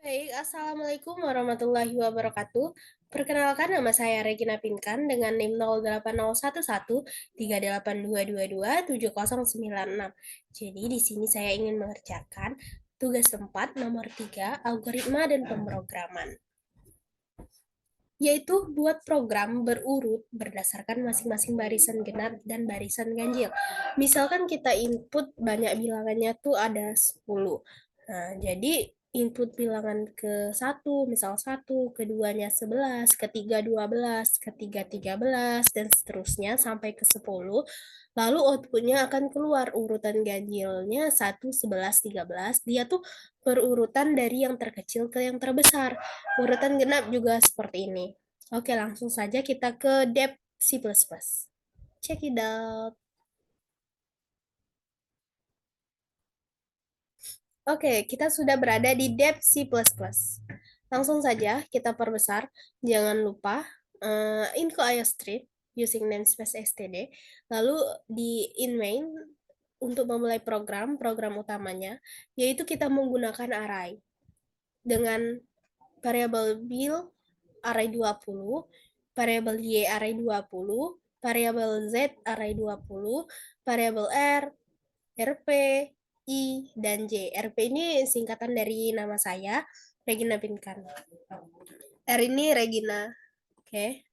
Baik, Assalamualaikum warahmatullahi wabarakatuh. Perkenalkan, nama saya Regina Pinkan dengan NIM 080113822270096. Jadi di sini saya ingin mengerjakan tugas 4 nomor 3 algoritma dan pemrograman, yaitu buat program berurut berdasarkan masing-masing barisan genap dan barisan ganjil. Misalkan kita input banyak bilangannya tuh ada 10. Nah, jadi input bilangan ke satu, misal satu, keduanya 11, ketiga 12, ketiga 13, dan seterusnya sampai ke 10. Lalu outputnya akan keluar urutan ganjilnya 1, 11, 13. Dia tuh berurutan dari yang terkecil ke yang terbesar. Urutan genap juga seperti ini. Oke, langsung saja kita ke depth C++. Check it out. Oke, kita sudah berada di depth C++. Langsung saja kita perbesar. Jangan lupa inco iostream using namespace std. Lalu di in main untuk memulai program utamanya, yaitu kita menggunakan array dengan variabel bil array 20, variabel y array 20, variabel z array 20, variabel r, rp, i, dan j. Rp ini singkatan dari nama saya, Regina Pinkan. R ini Regina. Oke.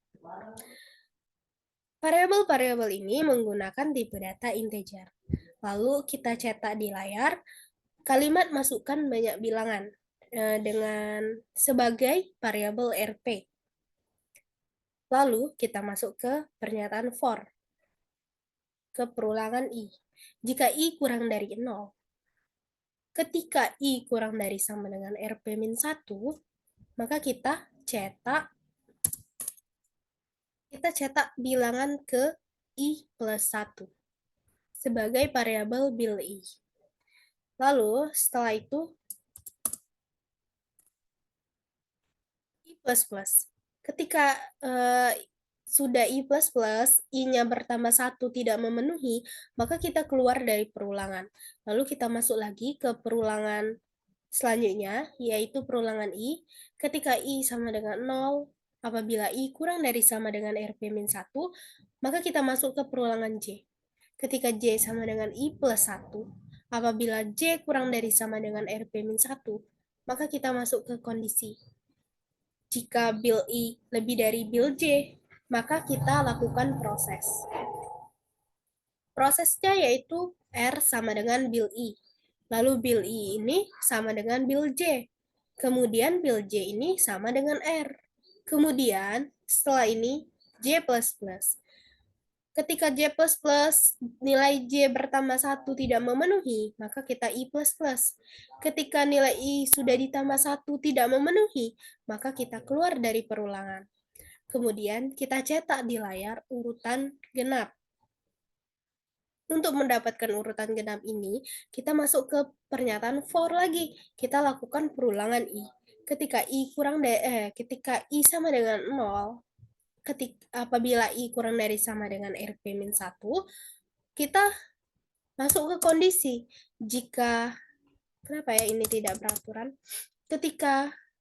Variabel-variabel ini menggunakan tipe data integer. Lalu kita cetak di layar kalimat masukkan banyak bilangan dengan sebagai variabel rp. Lalu kita masuk ke pernyataan for, ke perulangan i. Jika i kurang dari 0, ketika i kurang dari sama dengan rp-1, maka kita cetak bilangan ke i plus 1 sebagai variabel bil i. Lalu setelah itu i plus plus. Ketika sudah i plus plus, i-nya bertambah 1 tidak memenuhi, maka kita keluar dari perulangan. Lalu kita masuk lagi ke perulangan selanjutnya, yaitu perulangan i. Ketika i sama dengan 0, apabila i kurang dari sama dengan rp-1, maka kita masuk ke perulangan j. Ketika j sama dengan i plus 1, apabila j kurang dari sama dengan rp-1, maka kita masuk ke kondisi. Jika bil i lebih dari bil j, maka kita lakukan proses. Prosesnya yaitu R sama dengan bil i. Lalu bil i ini sama dengan bil j. Kemudian bil j ini sama dengan R. Kemudian setelah ini J++. Ketika J++ nilai J bertambah 1 tidak memenuhi, maka kita I++. Ketika nilai I sudah ditambah 1 tidak memenuhi, maka kita keluar dari perulangan. Kemudian kita cetak di layar urutan genap. Untuk mendapatkan urutan genap ini, kita masuk ke pernyataan for lagi. Kita lakukan perulangan I. Ketika I sama dengan 0, apabila i kurang dari sama dengan rp-1, kita masuk ke kondisi. Kenapa ya ini tidak beraturan?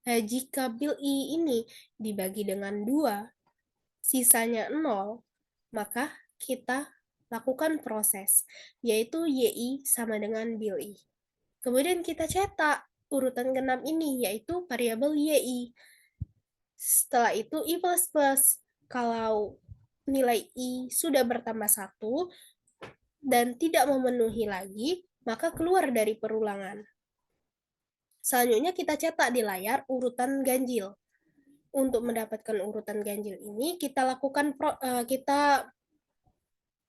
Jika bil i ini dibagi dengan 2, sisanya 0, maka kita lakukan proses, yaitu yi sama dengan bil i. Kemudian kita cetak urutan genap ini, yaitu variabel yi. Setelah itu i plus plus. Kalau nilai i sudah bertambah 1 dan tidak memenuhi lagi, maka keluar dari perulangan. Selanjutnya kita cetak di layar urutan ganjil. Untuk mendapatkan urutan ganjil ini, kita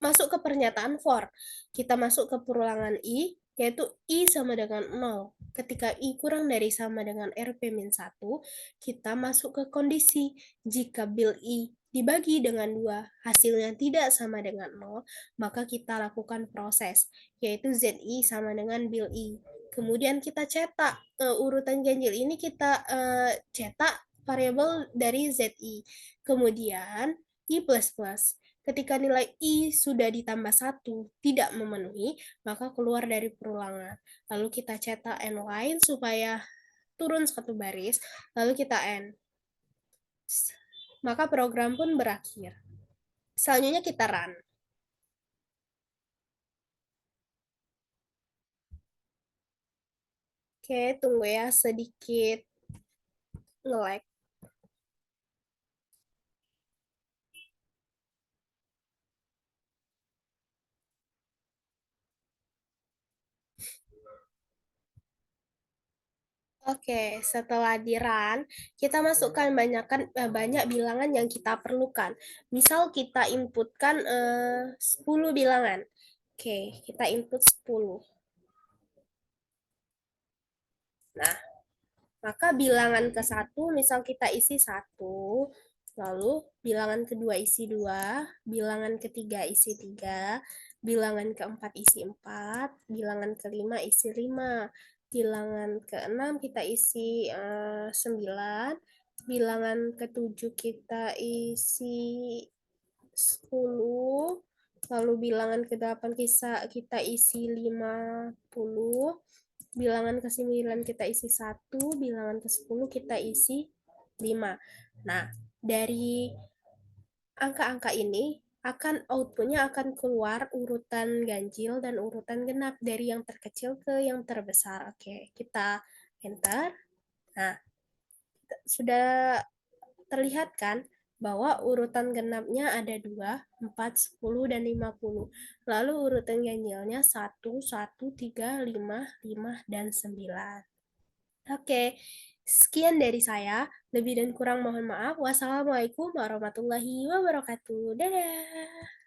masuk ke pernyataan for. Kita masuk ke perulangan i, yaitu i sama dengan 0. Ketika i kurang dari sama dengan rp-1, kita masuk ke kondisi. Jika bil i dibagi dengan 2, hasilnya tidak sama dengan 0, maka kita lakukan proses, yaitu zi sama dengan bil i. Kemudian kita cetak urutan ganjil ini, kita cetak variabel dari zi. Kemudian i plus plus. Ketika nilai i sudah ditambah 1 tidak memenuhi, maka keluar dari perulangan. Lalu kita cetak n line supaya turun satu baris, lalu kita end. Maka program pun berakhir. Selanjutnya kita run. Oke, tunggu ya sedikit nge-lag. Oke, setelah di run, kita masukkan banyak bilangan yang kita perlukan. Misal kita inputkan 10 bilangan. Oke, kita input 10. Nah, maka bilangan ke satu, misal kita isi satu, lalu bilangan kedua isi 2, bilangan ketiga isi 3, bilangan keempat isi 4, bilangan kelima isi 5, bilangan keenam kita isi 9, bilangan ketujuh kita isi 10, lalu bilangan ke-8 kita isi 50, bilangan ke-9 kita isi 1, bilangan ke-10 kita isi 5. Nah, dari angka-angka ini akan outputnya akan keluar urutan ganjil dan urutan genap dari yang terkecil ke yang terbesar. Oke, kita enter. Nah, sudah terlihat kan bahwa urutan genapnya ada 2, 4, 10, dan 50. Lalu urutan ganjilnya 1, 1, 3, 5, 5, dan 9. Oke, sekian dari saya. Lebih dan kurang mohon maaf. Wassalamualaikum warahmatullahi wabarakatuh. Dadah.